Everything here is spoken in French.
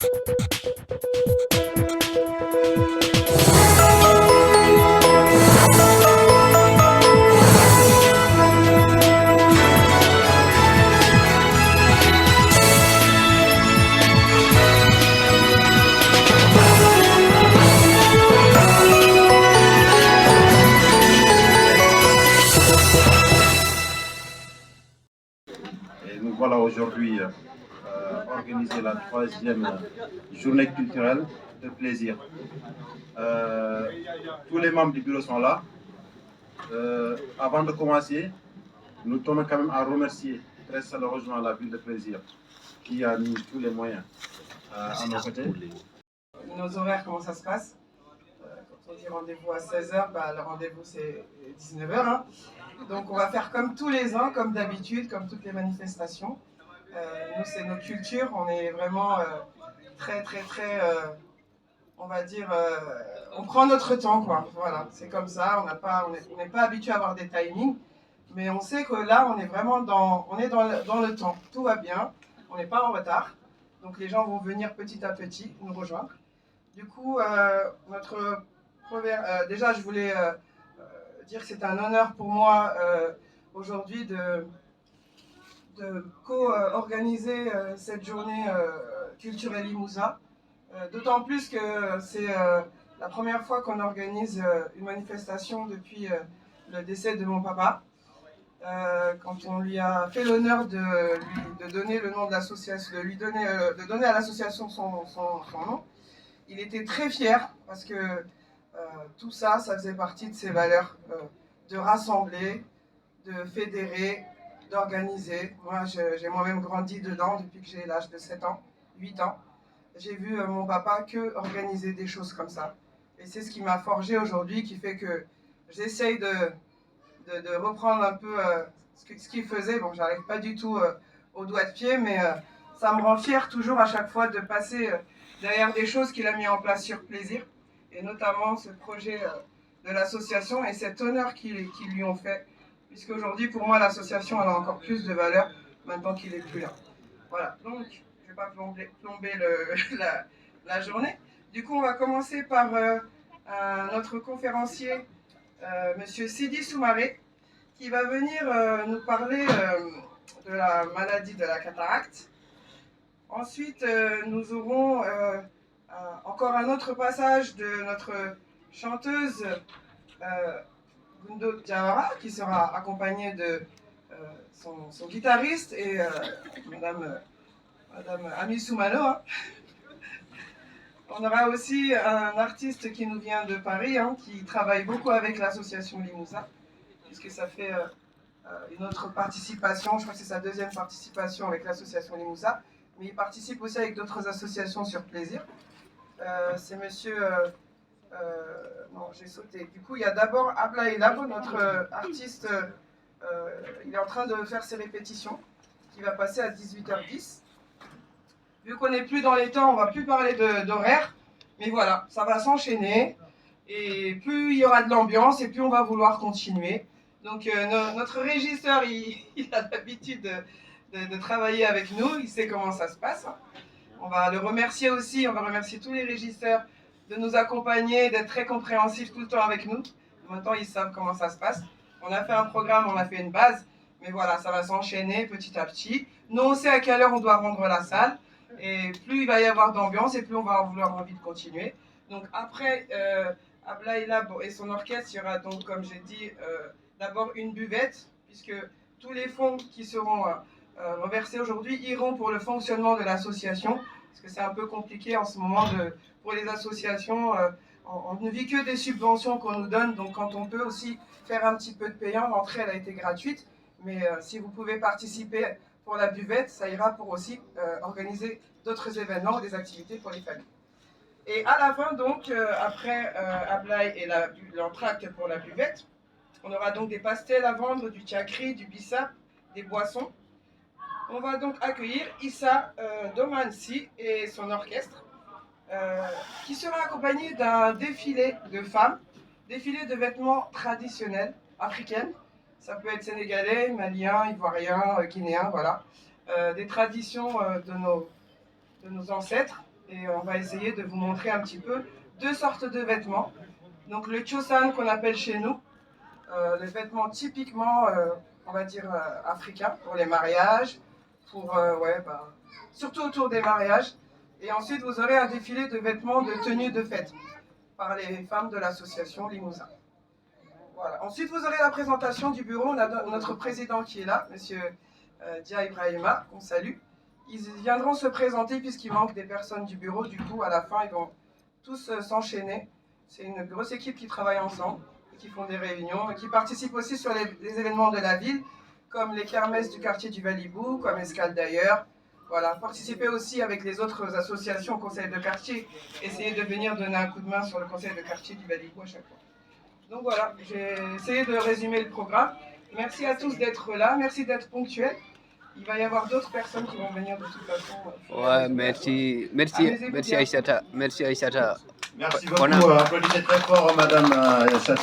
Et nous voilà aujourd'hui organiser la troisième journée culturelle de plaisir. Tous les membres du bureau sont là. Avant de commencer, nous tenons quand même à remercier très chaleureusement la ville de Plaisir qui a mis tous les moyens à nos côtés. Nos horaires, comment ça se passe? Quand on dit rendez-vous à 16h, le rendez-vous c'est 19h. Hein. Donc on va faire comme tous les ans, comme d'habitude, comme toutes les manifestations. Nous, c'est nos cultures, on est vraiment très, on va dire, on prend notre temps, quoi. Voilà, c'est comme ça, on n'est pas habitué à avoir des timings, mais on sait que là, on est vraiment dans le temps. Tout va bien, on n'est pas en retard, donc les gens vont venir petit à petit nous rejoindre. Du coup, déjà, je voulais dire que c'est un honneur pour moi aujourd'hui de co-organiser cette journée culturelle Limousin. D'autant plus que c'est la première fois qu'on organise une manifestation depuis le décès de mon papa. Quand on lui a fait l'honneur de donner le nom de l'association, de donner à l'association son nom, il était très fier parce que tout ça, ça faisait partie de ses valeurs, de rassembler, de fédérer, d'organiser. Moi, j'ai moi-même grandi dedans depuis que j'ai l'âge de 7 ans, 8 ans. J'ai vu mon papa que organiser des choses comme ça. Et c'est ce qui m'a forgé aujourd'hui, qui fait que j'essaye de reprendre un peu ce qu'il faisait. Bon, j'arrive pas du tout au doigt de pied, mais ça me rend fier toujours à chaque fois de passer derrière des choses qu'il a mis en place sur Plaisir, et notamment ce projet de l'association et cet honneur qu'ils lui ont fait, puisque aujourd'hui, pour moi, l'association a encore plus de valeur maintenant qu'il n'est plus là. Voilà, donc je ne vais pas plomber la journée. Du coup, on va commencer par notre conférencier, Monsieur Sidi Soumaré, qui va venir nous parler de la maladie de la cataracte. Ensuite, nous aurons encore un autre passage de notre chanteuse Gundo Diawara, qui sera accompagnée de son guitariste et Madame Ami Soumano. Hein. On aura aussi un artiste qui nous vient de Paris, hein, qui travaille beaucoup avec l'association Limousin, puisque ça fait une autre participation, je crois que c'est sa deuxième participation avec l'association Limousin, mais il participe aussi avec d'autres associations sur Plaisir. C'est monsieur... non, j'ai sauté. Du coup, il y a d'abord Ablaï Labo, notre artiste, il est en train de faire ses répétitions, qui va passer à 18h10. Vu qu'on n'est plus dans les temps, on ne va plus parler d'horaire, mais voilà, ça va s'enchaîner, et plus il y aura de l'ambiance, et plus on va vouloir continuer. Donc notre régisseur, il a l'habitude de travailler avec nous, il sait comment ça se passe. On va le remercier aussi, on va remercier tous les régisseurs de nous accompagner, d'être très compréhensifs tout le temps avec nous. Maintenant, ils savent comment ça se passe. On a fait un programme, on a fait une base, mais voilà, ça va s'enchaîner petit à petit. Nous, on sait à quelle heure on doit rendre la salle, et plus il va y avoir d'ambiance, et plus on va avoir envie de continuer. Donc après Ablaï Lab et son orchestre, il y aura donc, comme j'ai dit, d'abord une buvette, puisque tous les fonds qui seront reversés aujourd'hui iront pour le fonctionnement de l'association, parce que c'est un peu compliqué en ce moment pour les associations. On ne vit que des subventions qu'on nous donne, donc quand on peut aussi faire un petit peu de payant, l'entrée elle a été gratuite, mais si vous pouvez participer pour la buvette, ça ira pour aussi organiser d'autres événements ou des activités pour les familles. Et à la fin, donc, après Ablaï et l'entracte pour la buvette, on aura donc des pastels à vendre, du tchakri, du bissap, des boissons. On va donc accueillir Issa Domansi et son orchestre, qui sera accompagné d'un défilé de femmes, défilé de vêtements traditionnels africaines. Ça peut être sénégalais, malien, ivoirien, guinéen, voilà. Des traditions de nos ancêtres. Et on va essayer de vous montrer un petit peu deux sortes de vêtements. Donc le chosan qu'on appelle chez nous, les vêtements typiquement, on va dire, africains pour les mariages, pour, surtout autour des mariages. Et ensuite, vous aurez un défilé de vêtements de tenue de fête par les femmes de l'association Limousin. Voilà. Ensuite, vous aurez la présentation du bureau. On a notre président qui est là, monsieur Dia Ibrahima, qu'on salue. Ils viendront se présenter puisqu'il manque des personnes du bureau. Du coup, à la fin, ils vont tous s'enchaîner. C'est une grosse équipe qui travaille ensemble, et qui font des réunions, et qui participent aussi sur les événements de la ville, comme les kermesses du quartier du Valibou, comme Escale d'ailleurs. Voilà, participez aussi avec les autres associations, conseil de quartier. Essayez de venir donner un coup de main sur le conseil de quartier du Valibou à chaque fois. Donc voilà, j'ai essayé de résumer le programme. Merci à tous d'être là, merci d'être ponctuels. Il va y avoir d'autres personnes qui vont venir de toute façon. Ouais, merci Aïssata. Merci Aïssata. Merci beaucoup. Applaudissez très fort, Madame Aïssata.